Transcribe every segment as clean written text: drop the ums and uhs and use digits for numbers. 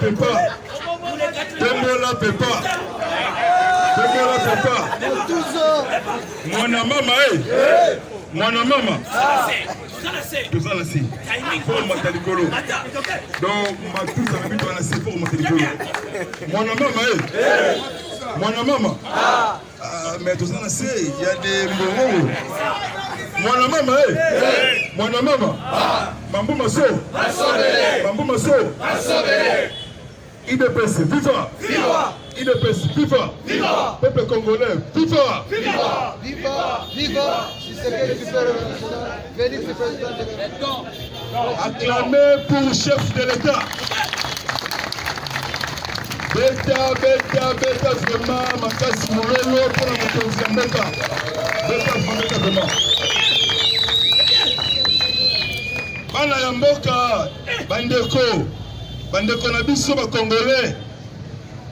Pépa. Tombola Pépa. Tombola Pépa. Mwana mama, Mwana mama. Tout ça là c'est. Pour monter l'icolo. Donc tout ça va bien c'est pour monter l'icolo. Mwana mama, Mwana mama. Mais tout ça là c'est, il y a des moraux. Mwana mama, Mwana mama. Mambo maso. Mambo maso. IDPS, viva! Viva! IDPS, viva! Viva! Peuple congolais, viva! Viva! Viva! Viva! Si c'est que tu peux Félix, le président de l'État. Acclamé pour chef de l'État. Beta, vraiment, ma casse Morello pour la montée en Beta. Beta, vraiment. Bana Yamboka, Bandeko. Bandeko na biso ba Congolais,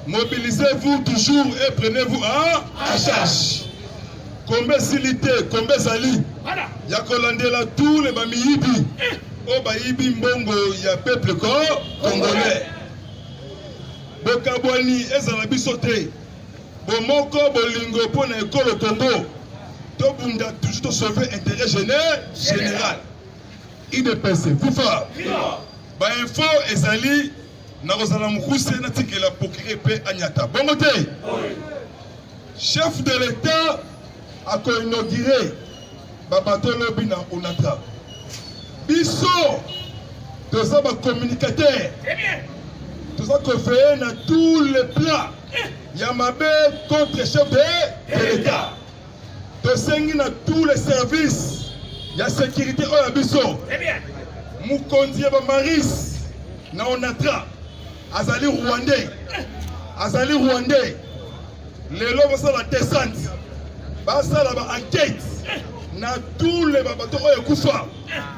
mobilisez-vous toujours et prenez-vous en charge. Combien silité, combien zali, ya kolandela tous les bamiyibi, o bayibi mbongo ya peuple congolais. Bokabwani ezala biso te, bomoko bolingo pona ekolo Congo, to bunda toujours to sauver intérêt général. IDPS, FIFA. Ba info ezali na kozala mukuse na tikela procureur pe anyata bongo te. Chef de l'État a inauguré babato lobi na onatra biso toza ba communicateur toza koveiller na tous les plans ya mabe contre chef de l'État tosengi na tous les services ya sécurité oyo biso Mukonzi ba Maris na onatra azali Rwandais lelo basala descente basala ba enquête na tous les babato oyo kufa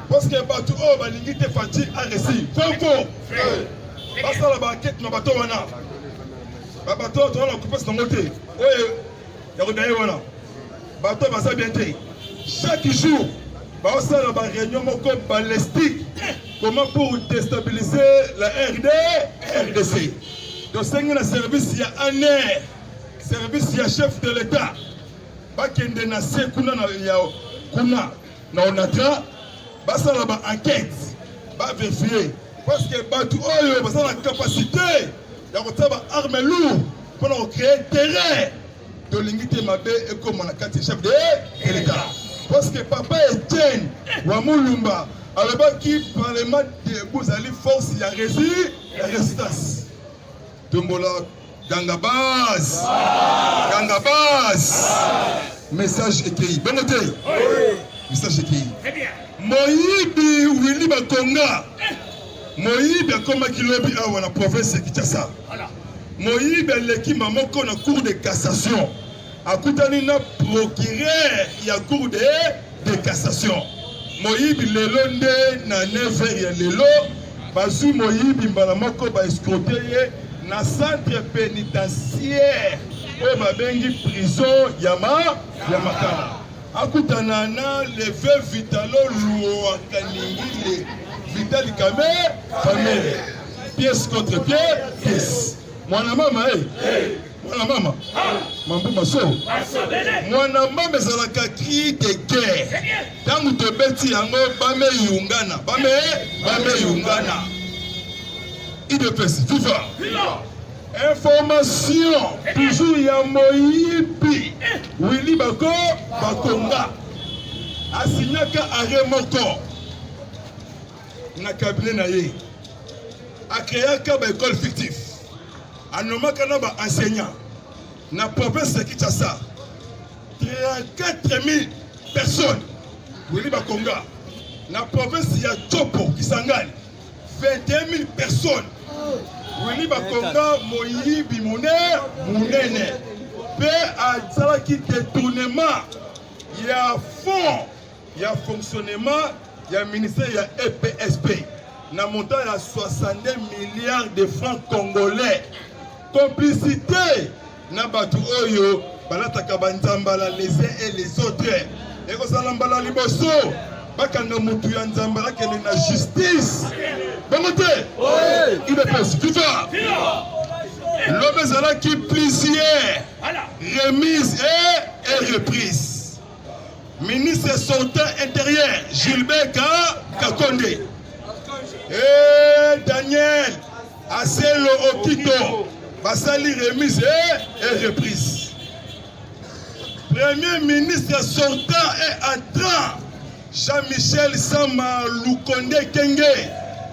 parce que bato oyo balingi te fati aresi fofo basala ba enquête na bato wana babato to na kufa sango te oyo ya ko daye wana bato basa bien te chaque jour basala ba réunion moko balistique. Comment pour déstabiliser la RDC? Donc, c'est un service, il y a un air, service, il y a chef de l'État. Pas qu'il y a na onatra, ça la enquête, va vérifier. Parce que tout ça la capacité, il y a armes lourdes pour créer terrain de l'unité mabé et comme on a quatre chefs de l'État. Parce que papa Etienne Wamulumba, alors qui parlement de Bouzali force y a résistance. Tombola Gangabaz. Message écrit. Bon noté. Message écrit. Moïbi Willy Bakonga. Moïbi comme Kilobi a la province de Kinshasa. Moïbi l'équipe mamoko na cour de cassation. A Koutani na procureur y a cour de cassation. Moïbi lelo nde na 9h ya lelo bazu Moïbi mbala moko ba escroter na centre pénitentiaire o babengi prison ya Makala. Akutana na le veuve Vitalo Luo akaningi le Vitali Kamere pièce contre pièce. Mwana mama Mwana mama Mambo maso Mwana mama ezalaka cri de guerre. Tangu tobeti yango bame yungana. IDPS FIFA. Information toujours ya Moïbi Willy Bakonga asignaka arrêt moko na cabinet na ye akreaka ba école fictif anomaka na ba enseignant na province de Kinshasa 34 000 personnes. Willy Bakonga na province ya Chopo Kisangani 21 000 personnes. Willy Bakonga Moïbi Munene pe azalaki détournement ya fonds ya fonctionnement ya ministère ya EPSP na montant ya 62 milliards de francs congolais. Complicité na batu oyo balataka banzambala les uns et les autres. Eko salambala liboso bakanga mutu ya nzambala kele na justice. Bongote. IDPS, viva! L'homme Zala qui plusieurs remises et reprises. Ministre sortant intérieur, Gilbert Kakonde. Et Daniel Aselo Okito. Basali remise et reprise. Premier ministre sortant et entrant, Jean-Michel Sama Lukonde Kenge.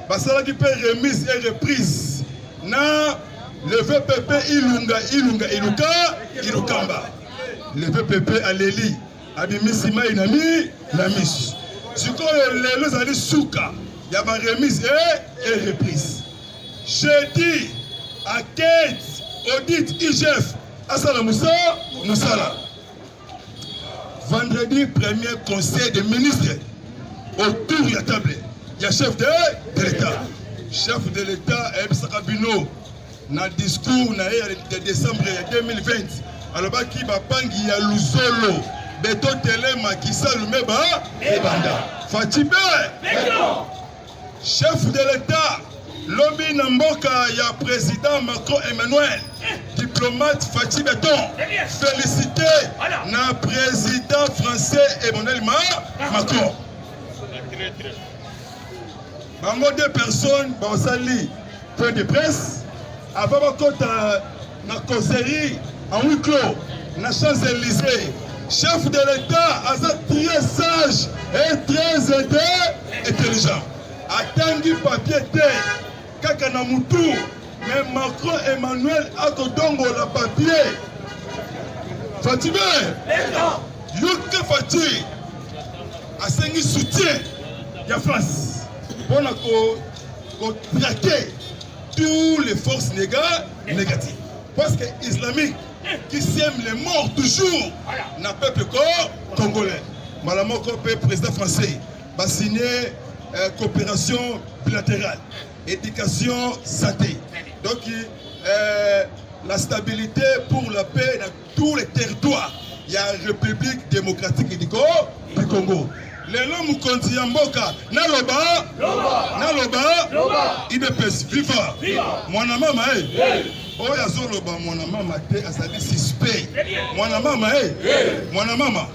Basala qui peut remise et reprise. Na le VPP Ilukamba. Le VPP Aleli. Abimisima Inami Namis. Si quand les allez souka, il y a ma remise et reprise. Jeudi, à Kate, audit IGF, Asala Moussala. Vendredi, premier conseil des ministres. Autour de la table, il y a chef de l'État. Chef de l'État, Ebsaka Bino, dans le discours de décembre 2020, alors qu'il va pangi ya Luzolo, Beto Tele Makisa Lumeba, et Banda. Fatibé, chef de l'État, Lobby Namboka, il y a président Macron Emmanuel, diplomate Fatih Beton, félicité na président français Emmanuel Macron. Bango deux personnes, Bansali, point de presse, avant ma côte na causerie en huis clos, na Champs-Élysées. Chef de l'État, très sage et très intelligent. Atangi papier Kaka na mutu, mais Macron Emmanuel a dongo la papier. Fatime, Yuka Fatih a sengi soutien de la France pour traquer toutes les forces négatives. Parce que les islamiques qui sèment les morts toujours n'a peuple congolais. Malamoko, président français, va signer coopération bilatérale. Éducation, santé. Donc, la stabilité pour la paix dans tous les territoires. Il y a la République démocratique du Congo. Les hommes qui ont Mboka, Naloba, IDPS, viva. Mon maman, oh, ya zoloba, mon maman, a dit suspect. Mon maman,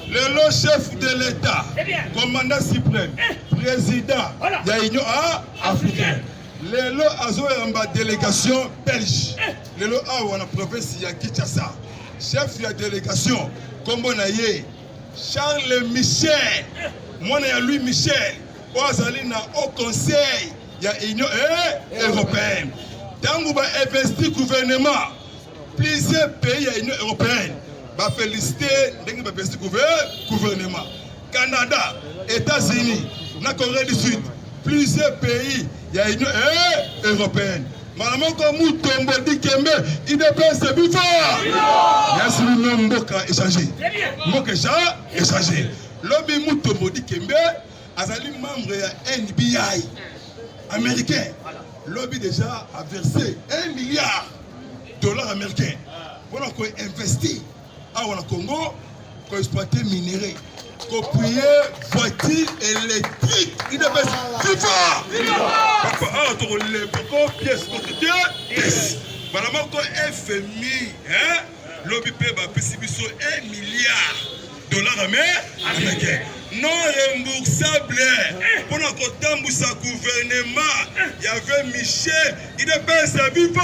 le chef de l'État, commandant suprême, président de l'Union africaine. Lelo azo yamba délégation belge. Lelo awa na province ya Kinshasa. Chef de la délégation kombo na ye Charles Michel. Mwana ya Louis Michel. Ozali na au conseil ya Union européenne. Tango ba investi gouvernement. Plusieurs pays ya Union européenne ba féliciter ndenge ba investi gouvernement. Canada, États-Unis, na Corée du Sud. Plusieurs pays, il y a une européenne. Maman comme Moutombo dit Kembe, il dépend de Bifa. Merci, nous Mboka échanger. Mboka échanger. Lobby Moutombo dit Kembe, Azali membre de NBI américain. Lobby déjà a versé $1 milliard américains pour investir au Congo pour exploiter minéraux. Copier voiture électrique. Il devait FIFA. Papa, pourquoi pièce contre pièce. Voilà, moi, FMI, lobby paie $1 milliard américains. Non remboursable. Pour notre temps, sa gouvernement, il y avait Michel, il devait se vivre.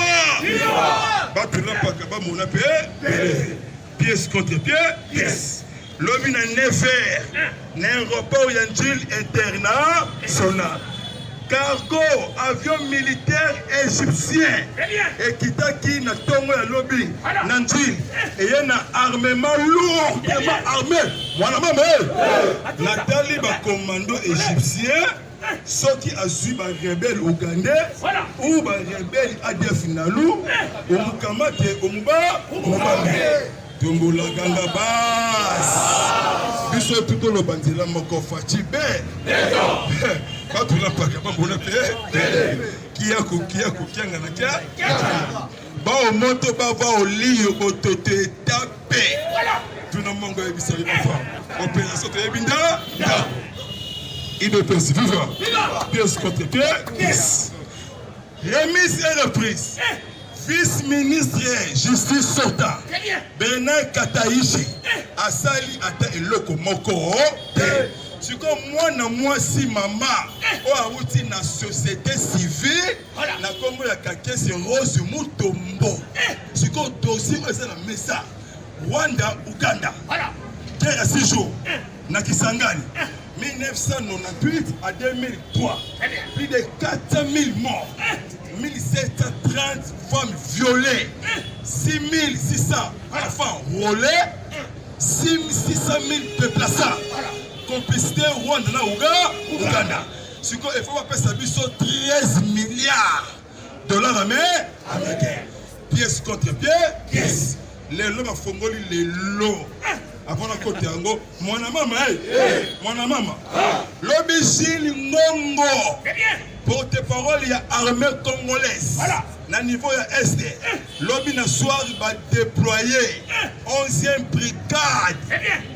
Pièce contre pièce. Lobby n'a never, n'aéroport Yanjil international. Cargo, avion militaire égyptien. Et Kitaki n'a tongo ya lobby, Nanjil. Et y a un armement lourd, armé. Voilà, maman. Nathalie, commando égyptien. Ceux qui ont suivi les rebelles ougandais ou les rebelles ADF Nalou, ou Mukamate, ou Mubambe. Tumbola ganga bas. Biso tuto lo banzela moko Fatibé. Pas tout la paka pas bona pe. Kiako kianga na kia. Ba o moto ba va au lit au toté tapé. Tout le monde est bisa ba fa. Opération te binda. Il doit persévérer. Pièce contre pièce. Remise et reprise. Vice-ministre justice sortant Bernard Kataichi asali ata eloko moko siko mwana mwasi mama o awuti na société civile na Congo ya Kakesi Rose Mutombo siko dossier eza na mesa Rwanda Uganda guerre à 6 jours na Kisangani 1998 à 2003 plus de 4000 morts 1730 femmes violées, 6600 enfants volés, 600 000 déplacés. Complicité Rwanda na Uganda. Ce qu'il faut pas ça 13 milliards de dollars américains. Pièce contre pièce. Les lots ma fongoli les lots. Avant la côté yango, mon mama, l'obéissine Ngongo. Porte-parole, il y a armée congolaise. Voilà. Na niveau ya Est. Lobby na soir va déployer 11e brigade.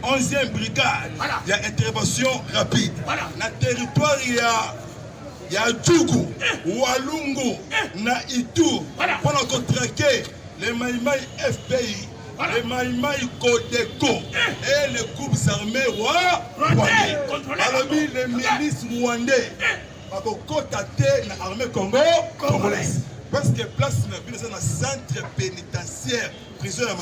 11e brigade. Voilà. Il y a intervention rapide. Voilà. Na territoire il y a Djougou, Walungu, na Itu. Voilà. Pour traquer les Maïmaï FPI. Voilà. Les Maïmaï Kodeko et les groupes armés rwandais. Alors les milices rwandais. L'armée congolaise. Parce que place dans le centre pénitentiaire, prison de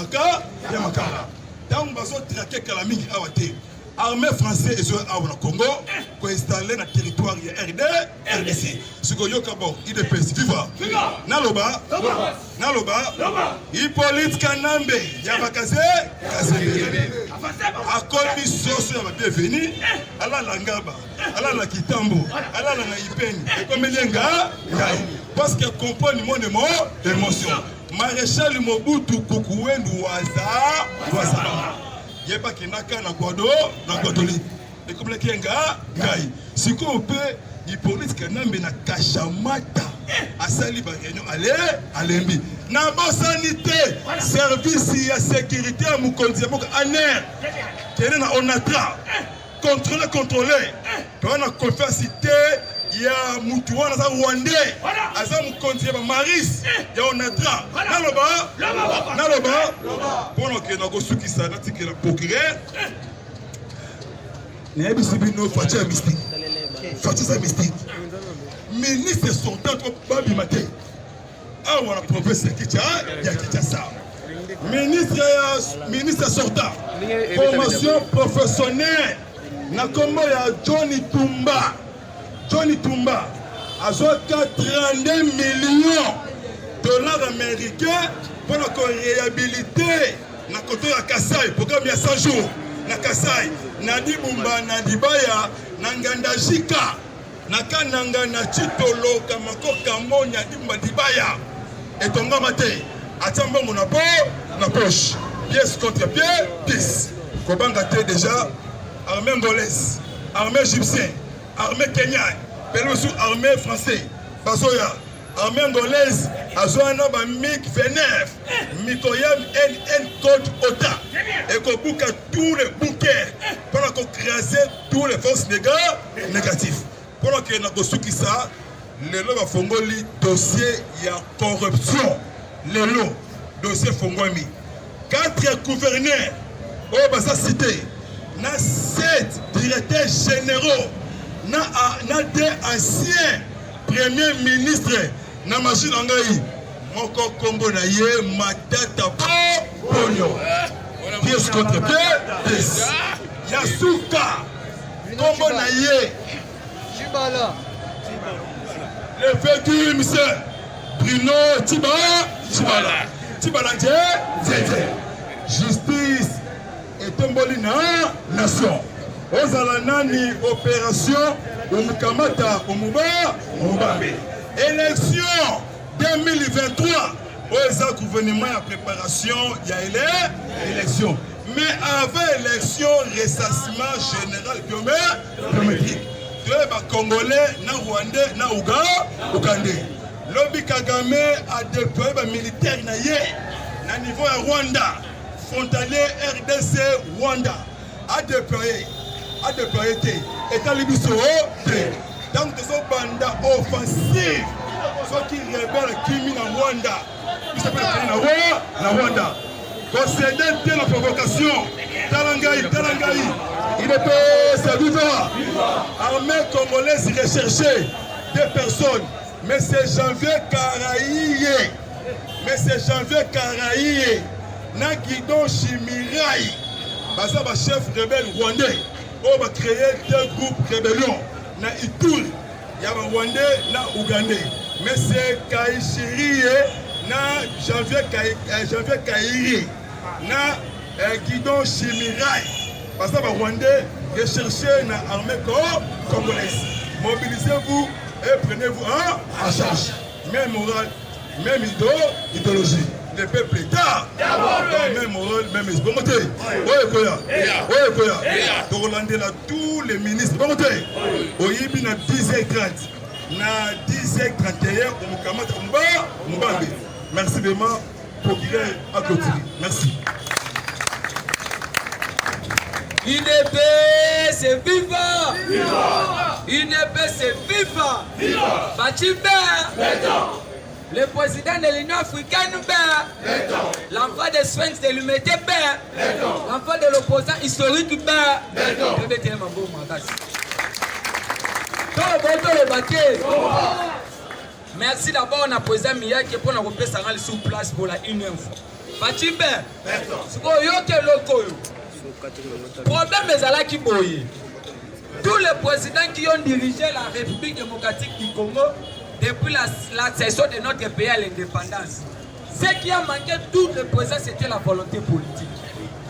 Makala. Dans le traqué Kalamini Awate, l'armée française est au Congo, qui est installée dans le territoire RDC. Ce que Yokabo, IDPS, viva. Naloba, Hippolyte Kanambe, Yabakaze, Kazebele. A commis socio à bienvenue, à la Langaba, à la Kitambo, à la Naipeni, et comme il y a parce que comprend le monde émotion. Maréchal Mobutu Koukoué Douaza, il n'y a pas qui n'a qu'à na Guadoli. Et comme le Kenga, si on peut, Hippolyte Kanambe na Kachamata. Asali ba réunion allez na bo sanité service ya sécurité à Mukonzi moko aner kene na onatra contrôler to na confacité ya mutu wana za Rwandais aza Mukonzi ba Maris ya onatra naloba pono ke na go sukisa na tikela procureur na ebisibino fatia mystique ministre sortant Babi Maté. Ah, on a professeur Kinshasa. Ministre sortant. Formation professionnelle. Na Congo ya Johnny Tumba. A 32 millions de dollars américains pour la réhabiliter. Na côté ya Kasai, programme ya 100 jours. Na Kasai, na Dibumba, na Dibaya, na Ngandajika. Nakananga na Chitolo Kamako Kamonya Dimba Dibaya et Tonga Mate Atamba na poche pièce contre pièce Kobanga te déjà armée angolaise armée égyptienne armée kenyane pelosu armée française Basoya armée angolaise Azoana ba MiG-29 Mikoyam NN Code OTA et Kobuka tous les bunkers pour craser tous les forces négatives. Pour que nous avons le Fongoli dossier il y a corruption. Le dossier Fongoli. 4 gouverneurs au Bassa Cité. 7 directeurs généraux. 2 anciens premiers ministres. Na machine Angaï. Moko Congo na ye matata ponyo. Pièce contre pièce. Yasuka. Congo na ye. Le vécu, monsieur Bruno Tibala, justice et Tombolina, nation. Ozalanani, opération, Umukamata, Umubambe. Élection 2023. Oza gouvernement en préparation, il y a élection. Mais avant élection, ressassement général biométrique. De Congolais, na Rwandais, na Ougandais. Lobby Kagame a déployé les militaires na niveau à Rwanda. Frontalier RDC Rwanda a déployé État Libiso. Donc, des bandes offensives ceux qui rebellent Kimi na Rwanda. Ils s'appellent na Rwanda. Concédez la provocation. Talangaï. Il est c'est vivant. Armée congolaise recherchée. Des personnes. Mais c'est Janvier Karaïe. Na Guidon Chimirai. Baza ba chef rebelle rwandais. On va créer deux groupes rébellion. Na Ituri. Il y a Rwandais, na Ougandais. Mais c'est Kaïchiri, na Janvier Kaïri, na Guidon Chimirai. Parce que les Rwandais recherchez na armée congolaise. Mobilisez-vous et prenez-vous en charge. Même morale, même idéologie. Le peuple est tard. Même morale, même bonté. Torolande là tous les ministres. Bonté. Oyibi na 10h30. Na 10h31 Mubambe. Merci vraiment pour qu'il ait à côté. Merci. UDP c'est vivant. UDP c'est vivant. Bachimber. Le président de l'Union africaine, l'enfant des Sphinx de l'humanité, l'enfant de l'opposant historique, merci d'abord à président Mia qui est pour nous représenter sur place pour la unième fois. Bachimbe, problème est là qui boye. Tous les présidents qui ont dirigé la République démocratique du Congo depuis l'accession de notre pays à l'indépendance, ce qui a manqué tous les présidents, c'était la volonté politique.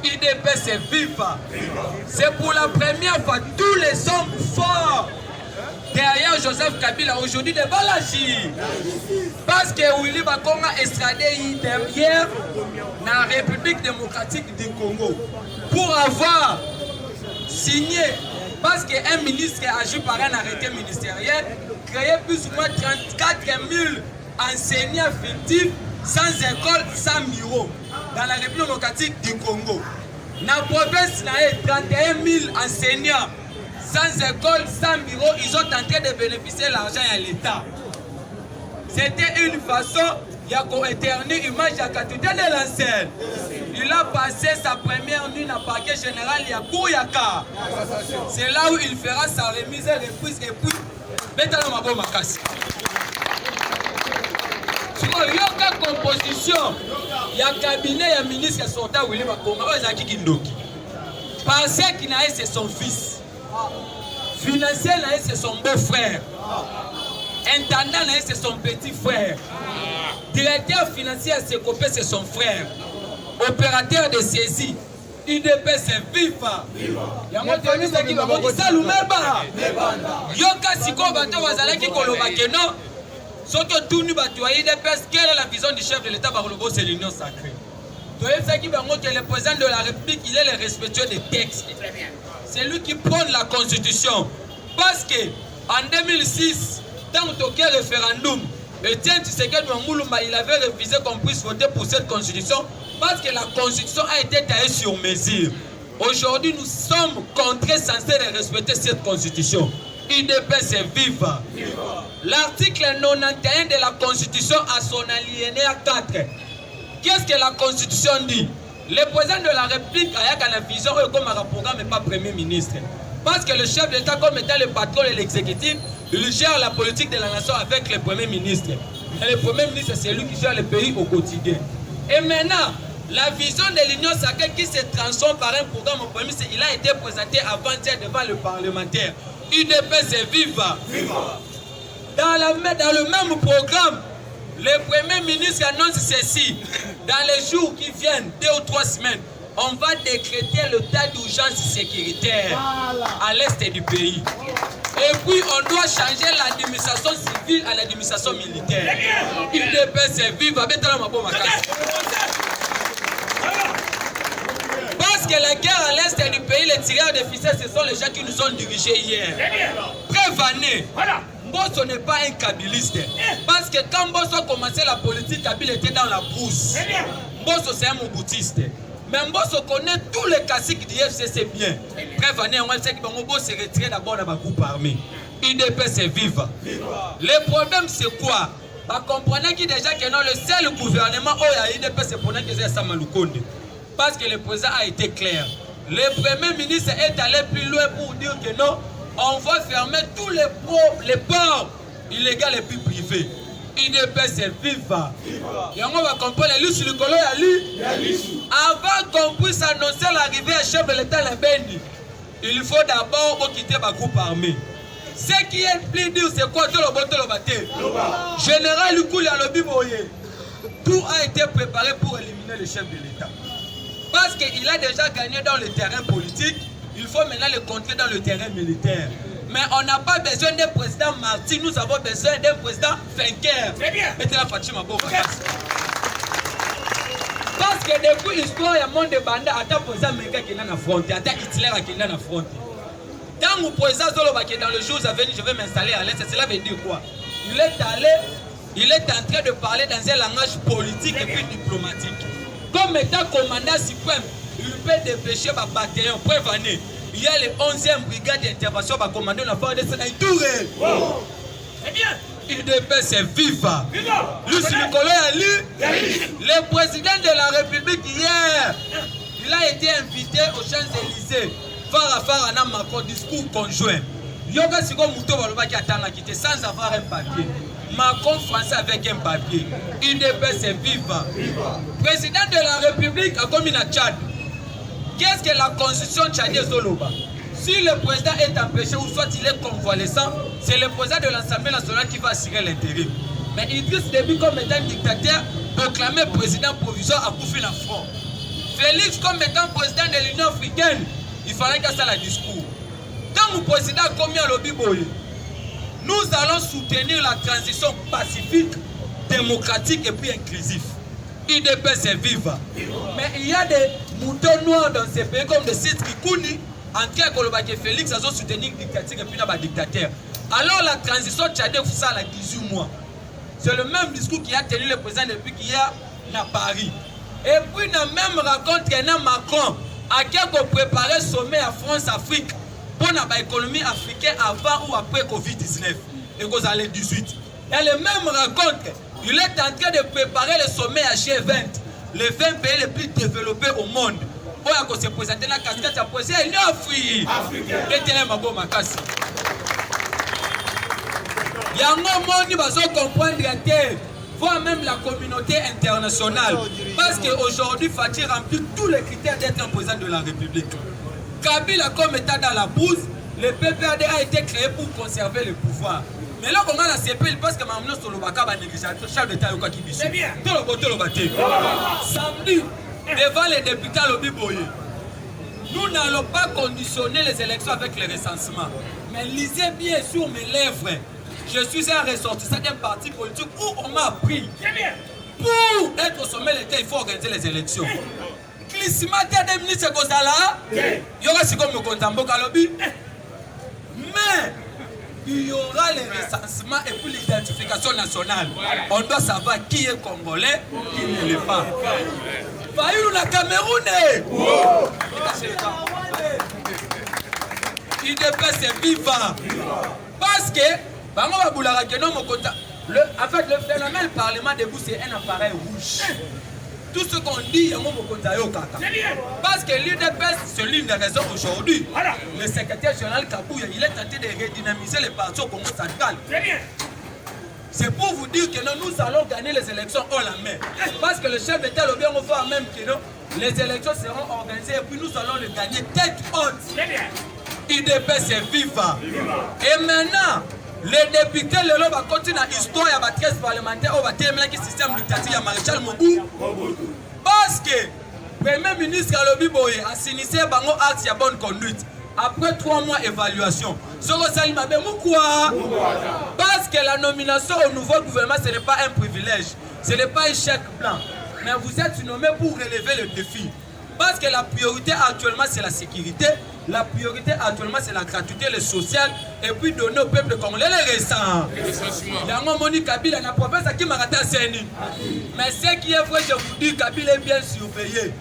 UDP c'est vivant. C'est pour la première fois tous les hommes forts derrière Joseph Kabila aujourd'hui devant la Chine. Parce que Willy Bakonga a extradé hier dans la République démocratique du Congo pour avoir signé, parce qu'un ministre qui agit par un arrêté ministériel, créé plus ou moins 34 000 enseignants fictifs sans école, sans bureau dans la République démocratique du Congo. Dans la province, il y a 31 000 enseignants sans école, sans bureau, ils sont en train de bénéficier de l'argent à l'État. C'était une façon, il y a éternu image à Katouté de l'ancienne. Il a passé sa première nuit dans le parquet général, il y a Kouyaka. C'est là où il fera sa remise et reprise et puis, maintenant, on va makasi. Sur la composition, il y a cabinet, il y a ministre qui sont là, Willy Bakonga, il y a qui Kindoki. Pensez qu'il n'a c'est son fils. Financier, c'est son beau-frère. Intendant, c'est son petit frère. Directeur financier à Sekopé, c'est son frère. Opérateur de saisie. UDP, c'est vivant. Il y a un qui va dire ça, Lumeba. Yoka Siko Bato Wazala qui koloba que non. Surtout tout nous battu à UDP, quelle est la vision du chef de l'État Barolobo, c'est l'union sacrée. Le président de la République, il est le respectueux des textes. C'est lui qui prône la constitution. Parce que en 2006, dans le référendum, Etienne Tshisekedi Moulumba, il avait refusé qu'on puisse voter pour cette constitution parce que la constitution a été taillée sur mesure. Aujourd'hui, nous sommes contraints censés de respecter cette constitution. UDP c'est vivant. L'article 91 de la constitution a son alinéa 4. Qu'est-ce que la constitution dit? Le président de la République a une vision comme un programme et pas premier ministre. Parce que le chef de l'État, comme étant le patron de l'exécutif, il gère la politique de la nation avec le premier ministre. Et le premier ministre, c'est lui qui gère le pays au quotidien. Et maintenant, la vision de l'Union sacrée qui se transforme par un programme au premier ministre, il a été présenté avant-hier devant le parlementaire. UDP, c'est vivant. Dans le même programme, le premier ministre annonce ceci. Dans les jours qui viennent, 2 ou 3 semaines, on va décréter l'état d'urgence sécuritaire à l'est du pays. Et puis, on doit changer l'administration civile à l'administration militaire. UDP, c'est vivant. Parce que la guerre à l'est du pays, les tireurs de ficelles, ce sont les gens qui nous ont dirigés hier. Prévenez. Mbosso n'est pas un kabiliste. Parce que quand Mbosso a commencé la politique, Kabila était dans la brousse. Mbosso c'est un moboutiste. Mais Mbosso connaît tous les classiques du FCC bien. Prévenez, on sait que Mbosso se retire d'abord dans ma groupe armé. UDP c'est vivant. Le problème c'est quoi? comprenez qui déjà que non, le seul gouvernement où il y a UDPS, c'est pendant que c'est Samalukonde. Parce que le président a été clair. Le premier ministre est allé plus loin pour dire que non, on va fermer tous les ports illégaux et puis privés. UDPS est viva. Et on va comprendre lui sur le colo à lui. Avant qu'on puisse annoncer l'arrivée à chef de l'État la Béni, il faut d'abord quitter ma groupe armé. Ce qui est plus dur, c'est quoi? Général Lukouli à l'Obiboye. Tout a été préparé pour éliminer le chef de l'État. Parce qu'il a déjà gagné dans le terrain politique, il faut maintenant le contrer dans le terrain militaire. Mais on n'a pas besoin d'un président martyr, nous avons besoin d'un président vainqueur. Très bien. Mettez la Fatima Bobo. Parce que depuis l'histoire, il y a un monde de bandits, attends président Menga qui est dans la frontière, attends Hitler qui est dans la frontière. Quand mon président Zoloba qui est dans le jour à venir, je vais m'installer à l'Est, cela veut dire quoi? Il est en train de parler dans un langage politique et puis diplomatique. Comme étant commandant suprême, il peut dépêcher ma bataillon, preuve année. Il y a les 11e brigade d'intervention par commander la force de Sénaïtouré. Eh bien, UDPS c'est viva. Lucie Nicolas Ali, le président de la République hier, il a été invité aux Champs-Élysées. Farafara Macron, discours conjoint. Yoga Sigo Mouto Baloba qui attend la quitter sans avoir un papier. Macron français avec un papier. UDPS c'est viva. Président de la République a commis la Tchad. Qu'est-ce que la constitution tchadienne Zoloba? Si le président est empêché ou soit il est convalescent, c'est le président de l'Assemblée nationale qui va assurer l'intérim. Mais Idriss Déby comme étant dictateur, proclamé président provisoire à Koufina Front. Félix comme étant président de l'Union africaine, il fallait qu'il fasse le discours. Quand le président a commis à l'Obiboye, nous allons soutenir la transition pacifique, démocratique et puis inclusive. UDPS est viva. Mais il y a des moutons noirs dans ces pays comme des sites Kikouni, en train de Félix a soutenu une dictature et puis un dictateur. Alors la transition tchadienne, ça a 18 mois. C'est le même discours qui a tenu le président depuis qu'hier à Paris. Et puis dans la même rencontre, il y a Macron à qui a préparé le sommet à France-Afrique pour l'économie africaine avant ou après Covid-19. Et vous allez 18. Et la même rencontre, il est en train de préparer le sommet à G20, les 20 pays les plus développés au monde. Pour se présenter la casquette à poser, il est Afrique. Il y a un monde qui va comprendre voire même la communauté internationale. Parce qu'aujourd'hui, Fatih remplit tous les critères d'être un président de la République. Kabila comme état dans la bourse, le PPRD a été créé pour conserver le pouvoir. Mais là, comment la CPI, parce que Mamouno Solobaka va négliger le chef d'État au Kakibissi. C'est bien. Samedi, devant les députés à l'Obiboye, nous n'allons pas conditionner les élections avec le recensement. Mais lisez bien sur mes lèvres. Je suis un ressortissant d'un parti politique où on m'a appris. Pour être au sommet de l'État, il faut organiser les élections. Clissimataire des ministres Kozala, il y aura si comme le Kontambo Kalobi. Mais il y aura les recensements et puis l'identification nationale. On doit savoir qui est congolais, qui ne l'est pas. Fayoulou la Cameroun. UDPS c'est vivant. Parce que, en fait, le phénomène parlement debout, c'est un appareil rouge. Tout ce qu'on dit, parce que l'UDPS, c'est l'une des raisons aujourd'hui. Le secrétaire général Kabouya, il est tenté de redynamiser les partis au Congo central. C'est pour vous dire que nous allons gagner les élections haut la main. Parce que le chef d'État le bien va même que les élections seront organisées et puis nous allons les gagner tête haute. UDPS c'est viva. Et maintenant, les députés le va continuer l'histoire de la 13 parlementaire au système dictatique de Maréchal Mobutu. Parce que le Premier ministre Alobi Boye a signé un acte de bonne conduite. Après 3 mois d'évaluation, parce que la nomination au nouveau gouvernement, ce n'est pas un privilège, ce n'est pas un chèque blanc. Mais vous êtes nommé pour relever le défi. Parce que la priorité actuellement, c'est la sécurité. La priorité actuellement, c'est la gratuité, le social. Et puis donner au peuple congolais les récents. Il y a un Moni Kabila, la province qui m'a raté à Séni. Mais ce qui est vrai, je vous dis, Kabila est bien surveillé.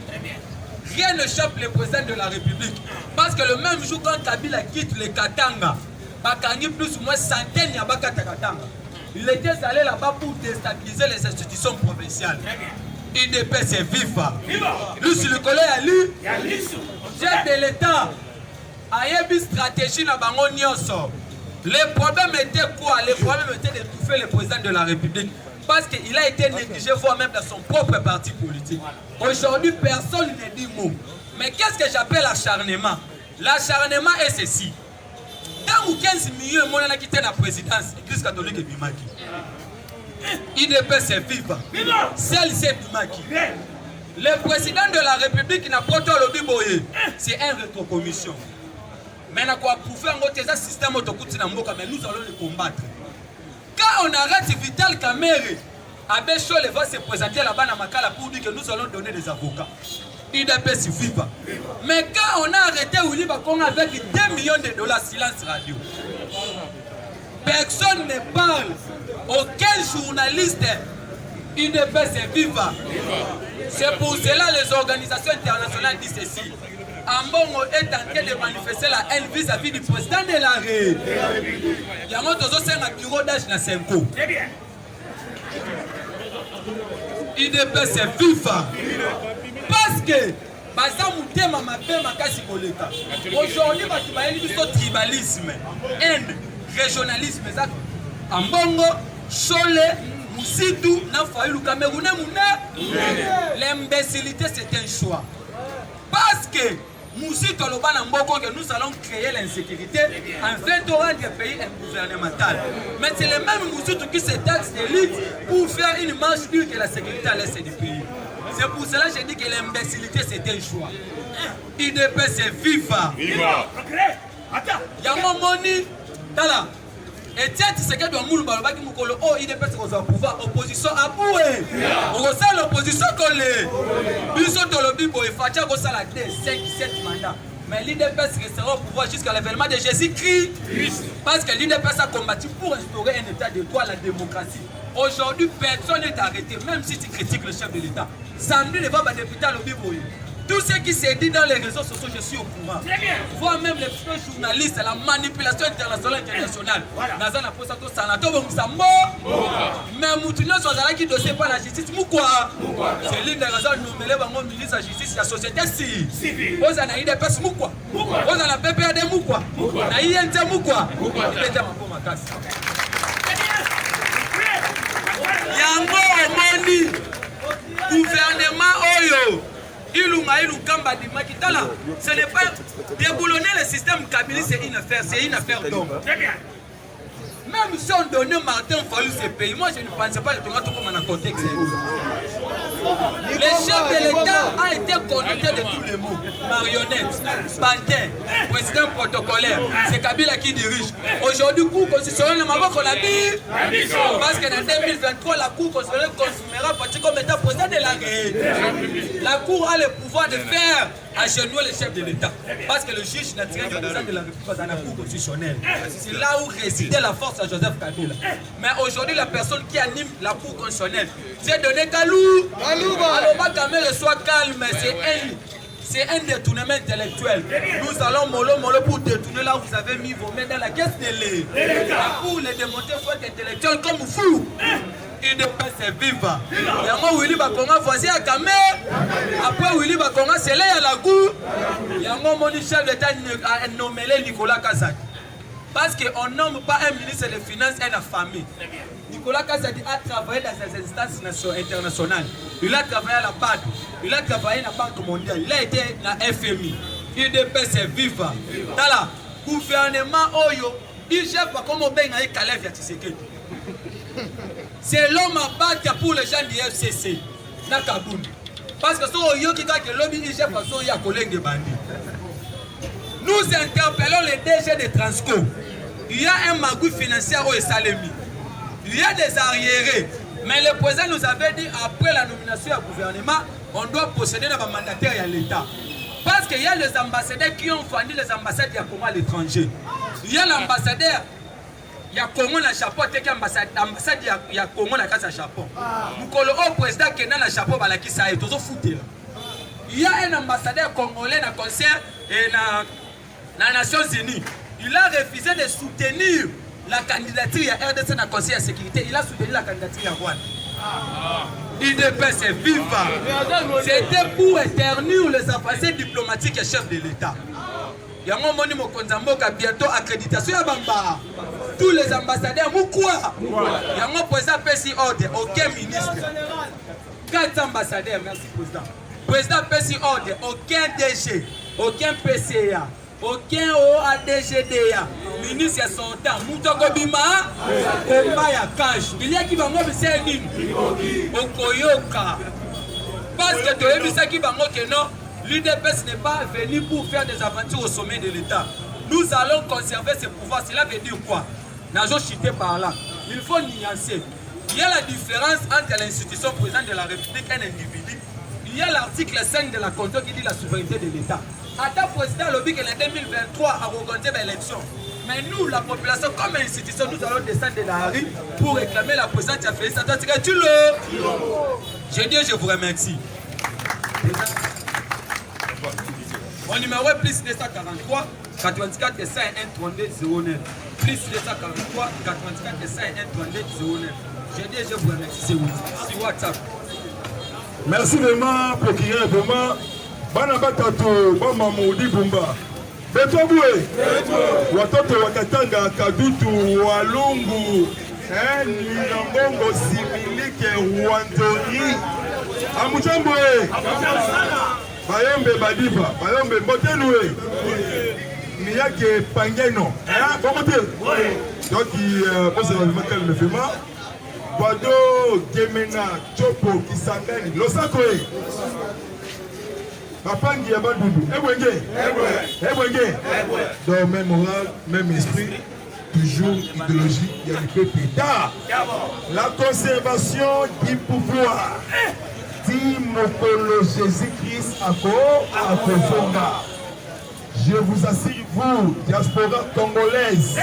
Rien ne choque le président de la République. Parce que le même jour, quand Kabila quitte le Katanga, Bakangi plus ou moins centaines de Katanga. Il était allé là-bas pour déstabiliser les institutions provinciales. UDPS est viva. Lui, sur le collège, chef de l'État a eu une stratégie dans le Nyonso. Le problème était quoi? Le problème était d'étouffer le président de la République. Parce qu'il a été négligé, voire même dans son propre parti politique. Aujourd'hui, personne ne dit mot. Mais qu'est-ce que j'appelle l'acharnement? L'acharnement est ceci. Dans 15 millions, on a quitté la présidence, l'Église catholique et Bimaki. UDPS est vivant. Celle-ci est Bimaki. Le président de la République n'a pas tout le biboye. C'est un rétrocommission. Mais nous avons prouvé un système mais nous allons le combattre. Quand on arrête Vital Kamerhe, Abécho va se présenter là-bas dans Makala pour dire que nous allons donner des avocats. UDPS viva. Mais quand on a arrêté Willy Bakonga avec 2 millions de dollars, silence radio. Personne ne parle. Aucun journaliste. UDPS est viva. C'est pour cela que les organisations internationales disent ceci. Ambongo est en train de manifester la haine vis-à-vis du président de la République. Il y a un bureau d'âge dans 5 ans. UDPS est viva. Parce que aujourd'hui, il y a tribalisme, haine, régionalisme. Ambongo, Chole, Moussitou, Nafaïlou, Camerounais, l'imbécilité c'est un choix. Parce que Moussitou, nous allons créer l'insécurité en fait de rendre le pays gouvernemental. Mais c'est le même Moussitou qui se taxe d'élite pour faire une marche dire que la sécurité à l'est du pays. C'est pour cela que je dis que l'imbécilité c'est un choix. UDPS c'est viva. Viva. Yango moni, tala. Et tiens, tu sais que doit moulu balobaki mukolo oh UDPS ko za pouvoir opposition à boué. On sait l'opposition collé. Biso tolobi boy fatia ko sala 5 7 mandats. Mais l'UDPS restera au pouvoir jusqu'à l'avènement de Jésus-Christ. Parce que l'UDPS a combattu pour instaurer un état de droit, la démocratie. Aujourd'hui, personne n'est arrêté, même si tu critiques le chef de l'État. Samedi, devant ma députée à l'Obiboye. Tout ce qui s'est dit dans les réseaux sociaux, je suis au courant. Voir même les journalistes, la manipulation internationale. Nazana pour ça, tout ça, mais Moutouno, Zozala qui ne dossier pas la justice, pourquoi? C'est l'une des raisons nous mêlons au ministre de la justice, la société civile. Vous avez eu des personnes, pourquoi? Vous avez la PPAD, pourquoi? Vous avez eu un thème, pourquoi? Yango Omoni, gouvernement Oyo, Ilungamba di Makitala, ce n'est pas déboulonner le système Kabila, c'est une affaire d'homme. Même si on donnait Martin Fayou ce pays, moi je ne pensais pas le tomato comme un contexte. Le chef de l'État a été connoté de tous les mots. Marionnette, pantin, président protocolaire, c'est Kabila qui dirige. Aujourd'hui, Cour constitutionnelle ne m'a pas qu'on l'a dit. Parce qu'en 2023, la Cour constitutionnelle consumera comme état président de la République. La Cour a le pouvoir de faire agenouiller le chef de l'État. Parce que le juge naturel du président de la République dans la Cour constitutionnelle. C'est là où résidait la force à Joseph Kabila. Mais aujourd'hui, la personne qui anime la Cour constitutionnelle, c'est Donné Kalou. Alors, Kamerhe soit calme, c'est un détournement intellectuel. Nous allons mollo pour détourner là où vous avez mis vos mains dans la caisse de lait. Pour les démonter, il faut être intellectuel comme vous. UDPS c'est viva. Yango Willy Bakonga voici à Kamerhe. Après Willy Bakonga, c'est là à la cour. Yango mon chef d'État a nommé Nicolas Kazadi. Parce qu'on ne nomme pas un ministre des Finances et de la famille. Nicolas Kazadi a travaillé dans les instances internationales. Il a travaillé à la BAD. Il a travaillé à la Banque mondiale. Il a été à la FMI. UDPS est viva. Dans le gouvernement Oyo, il gère pas comme on baigne avec Kalev Yatiseke. C'est l'homme à battre pour les gens du FCC. Nakaboun. Parce que ce Oyo qui a que l'homme, il gère pas son collègue de bandits. Nous interpellons les DG de Transco. Il y a un magouille financier au Salemi. Il y a des arriérés. Mais le président nous avait dit, après la nomination au gouvernement, on doit procéder dans le mandataire à l'État. Parce qu'il y a les ambassadeurs qui ont vendu les ambassades de Congo à l'étranger. Il y a l'ambassadeur, il y a Congo dans le chapeau, il y a l'ambassade de Congo dans le chapeau. Nous avons le président qui est dans le chapeau, qui s'est toujours foutu. Il y a un ambassadeur congolais dans le concert et dans les Nations Unies. Il a refusé de soutenir la candidature à RDC dans le Conseil de sécurité, il a soutenu la candidature à Rwanda. IDPS viva. C'était pour éternir les avancées diplomatiques et chefs de l'État. Yango moni mokonzamboka bientôt accréditation ya bamba. Tous les ambassadeurs mukwa. Yango président PSI ordre, aucun ministre. 4 ambassadeurs, merci président. Président PSI ordre, aucun DG, aucun PCA, aucun OADGDA, ministre ya sortant, Moutoko Bima, combat ya cash. Il y a qui va moi c'est Okoyoka. Parce que tu as vu ça qui va moi que non. L'UDPS n'est pas venu pour faire des aventures au sommet de l'État. Nous allons conserver ce pouvoir. Cela veut dire quoi? N'avons chuté par là. Il faut nuancer. Il y a la différence entre l'institution présidente de la République et un individu. Il y a l'article 5 de la Constitution qui dit la souveraineté de l'État. À ta président lobby que le 2023 a organisé l'élection. Mais nous, la population, comme institution, nous allons descendre de la rue pour réclamer la présidence de Félix Antoine Tshisekedi. Je dis, je vous remercie. Mon numéro est plus 243 84 51 32 09. Plus 243 84 51 32 09. Je dis, je vous remercie. C'est WhatsApp. Merci vraiment, procureur, vraiment. Banabatato, Bamamoudi Bumba. Beto Boué. Watoto Wakatanga, Kadutu, Walungu, Nilambongo, Similike, Wandori. Amujamboué. Bayombe Badiva, Bayombe Boteloué. Miyake Pangeno. Bomote. Donc, il pense que le film. Wado, Gemena, Chopo, Kisangani, Losakoe. Papangi Yabadoudou. Ebwenge. Donc, même moral, même esprit, toujours idéologie, il y a du peuple. La conservation du pouvoir. Dit Mokolo Jésus-Christ à Kofonga. Je vous assure, vous, diaspora congolaise,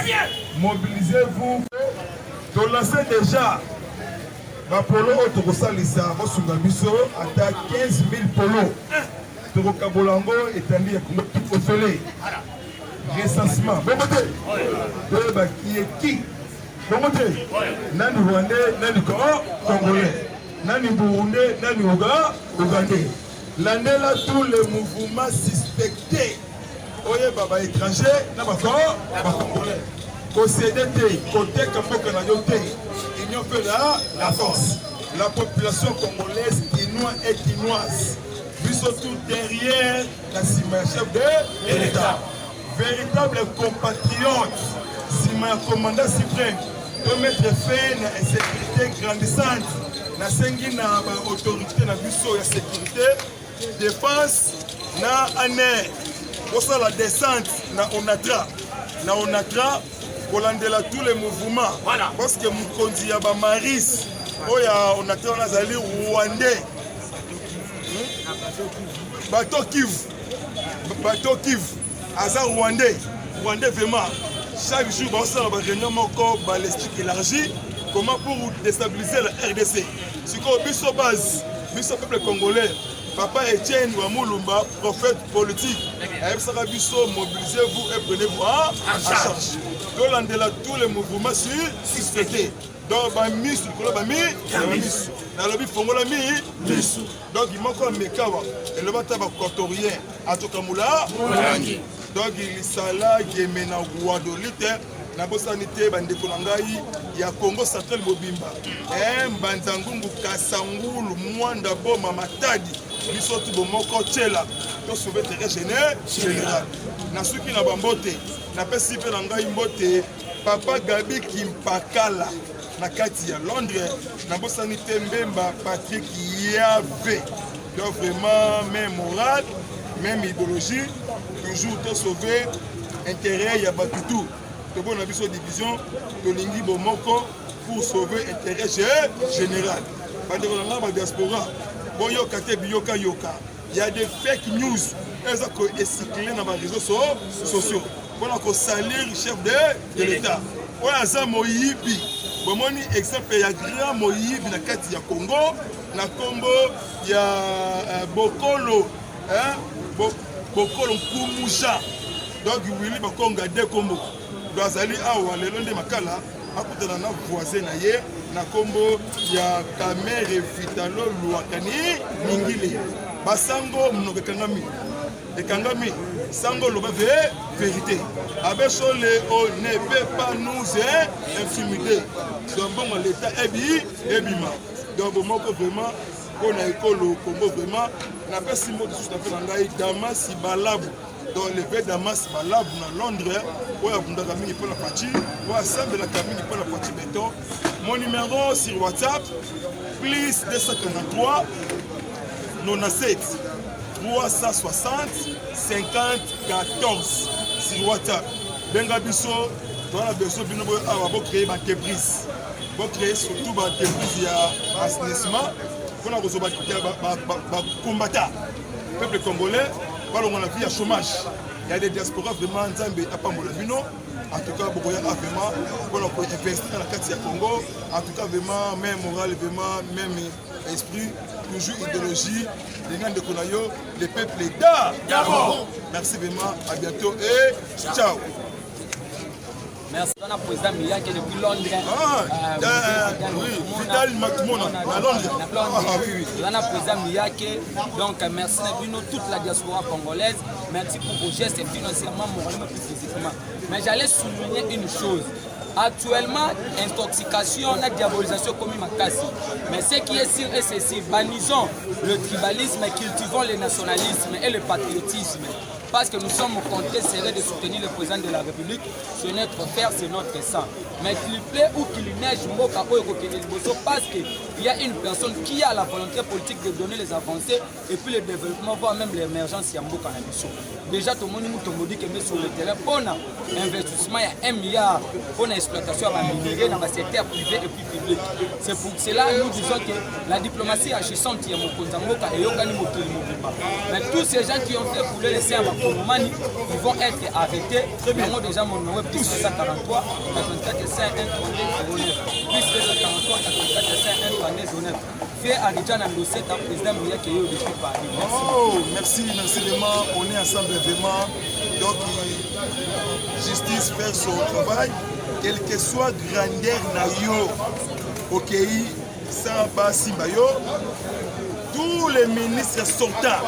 mobilisez-vous. De lancer déjà. Ma polo Otokosalisa, Mosungabiso, à 15 000 polos. Tokokabolango est un lieu au soleil. Recensement. Bon côté. Qui est qui? Bon côté. Nani Rwandais, Nani Congolais. Nani Burundais, Nani Ougandais. L'année là, tous les mouvements suspectés. Oye Baba étranger, Naba Congolais. CDT, côté Kamboka Nayote. Union fait la force. La population congolaise, quinois et quinoise. Puis surtout derrière la chef de l'État. Véritable compatriote, Sima commandant suprême, peut mettre fin à la sécurité grandissante. La Sengina autorité na biso ya sécurité, défense na aner. Pour ça la descente na Onatra. Na Onatra, pour l'andela tous les mouvements. Voilà. Parce que Mukonzi ya ba Maris, oya Onatra na zali Rwandais. Bateau Kivu, Aza Rwandais vraiment. Chaque jour, on a une réunion balistique élargie. Comment pour déstabiliser la RDC? C'est quoi Bisso base, Bisso peuple congolais, Papa Etienne Wamulumba, prophète politique. Bisso, mobilisez-vous et prenez-vous en charge. Donc, tous les mouvements suspectés. Donc, Bamis, donc il manque un mécawa et le bata cotorien à Tokamula. Donc il sala Gemena Guadolite na bosanité bandeko nangai ya Congo Central Mobimba. Mbanzangungu Kasangulu Mwanda Boma Matadi biso tu bomoko tchela to sauver terrain général. Na suki na bambote na pesi pe nangai mbote Papa Gabi Kimpakala na kati ya Londres na bosanité Mbemba Patrick Yave. Donc vraiment même morale, même idéologie, toujours te sauver intérêt ya batutu. To bon abiso division to lingi bomoko pour sauver intérêt général. Bandeko na ba diaspora boyo kate biyoka yoka. Il y a des fake news elles ont circulé dans les réseaux sociaux. Voilà ko salir chef de l'État. Voilà ça Moyibi. Bomoni exemple ya grand Moyibi na kati ya Congo na Congo ya Bokolo Bokolo Kumusha. Donc Willy Bakonga de Congo Doazali awa lelo nde makala akutana na voisin na ye na kombo ya Kamere Vitalo Luakani Mingile basango mnoke kangami sango loba vérité abesole on ne peut pas nous intimider donc bon l'état ebima donc moko vraiment on a école Congo vraiment na pesi mot tout à fait ngai Damas Balabu dans le pays Damas Balabu na Londres où a bunda kamini pour la partie où a semble la kamini pour la partie béton mon numéro sur WhatsApp plus 243 97 360 50 14 sur WhatsApp. Benga biso, voilà biso bino bo créer une entreprise. Bo créer surtout une entreprise ya assainissement pour la recevoir combattant. Peuple congolais, voilà on a vu à chômage. Il y a des diasporas vraiment nzambe apambola bino. En tout cas, beaucoup vraiment pour investir dans la carte du Congo. En tout cas, vraiment même moral, vraiment même esprit, toujours idéologie. Les gens de Konayo, les peuples d'abord. Merci vraiment, à bientôt et ciao. Merci à président Mia qui est depuis Londres. Oui, Vidal Matmouna, à Londres. Président Mia qui donc merci à toute la diaspora congolaise. Merci pour vos gestes financièrement, moralement et physiquement. Mais j'allais souligner une chose. Actuellement, intoxication, la diabolisation comme Makassi. Mais ce qui est sûr et ceci, bannissons le tribalisme, cultivons le nationalisme et le patriotisme. Parce que nous sommes comptés serrés de soutenir le président de la République. C'est notre frère, c'est notre sang. Mais qu'il plaît ou qu'il neige, parce qu'il y a une personne qui a la volonté politique de donner les avancées et puis le développement, voire même l'émergence Yambo Canabiso. Déjà, tout le monde nous dit que sur le terrain, pour investissement, il y a 1 milliard pour l'exploitation à la minerie dans le secteur privé et puis public. C'est pour cela que nous disons que la diplomatie agissante est mais tous ces gens qui ont fait pour le laisser à Makomani, ils vont être arrêtés. Premièrement, déjà, mon numéro plus 243 84 5 1 09 plus 243 84 5 1 09. Fait à Ridjan Andossé, ta président Mouya qui est au défi Paris. Oh, merci vraiment. On est ensemble vraiment. Donc, justice fait son travail, quelle que soit grandeur nayo, ok, sans bas Simbayo, tous les ministres sortants,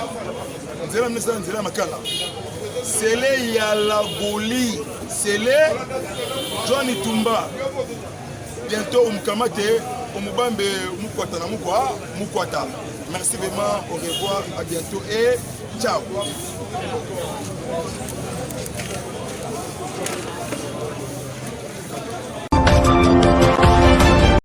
c'est les Yalaboli, c'est les Johnny Tumba, bientôt Umkamate, Umubambe Mukwata na Mukwata. Merci vraiment, au revoir, à bientôt et ciao.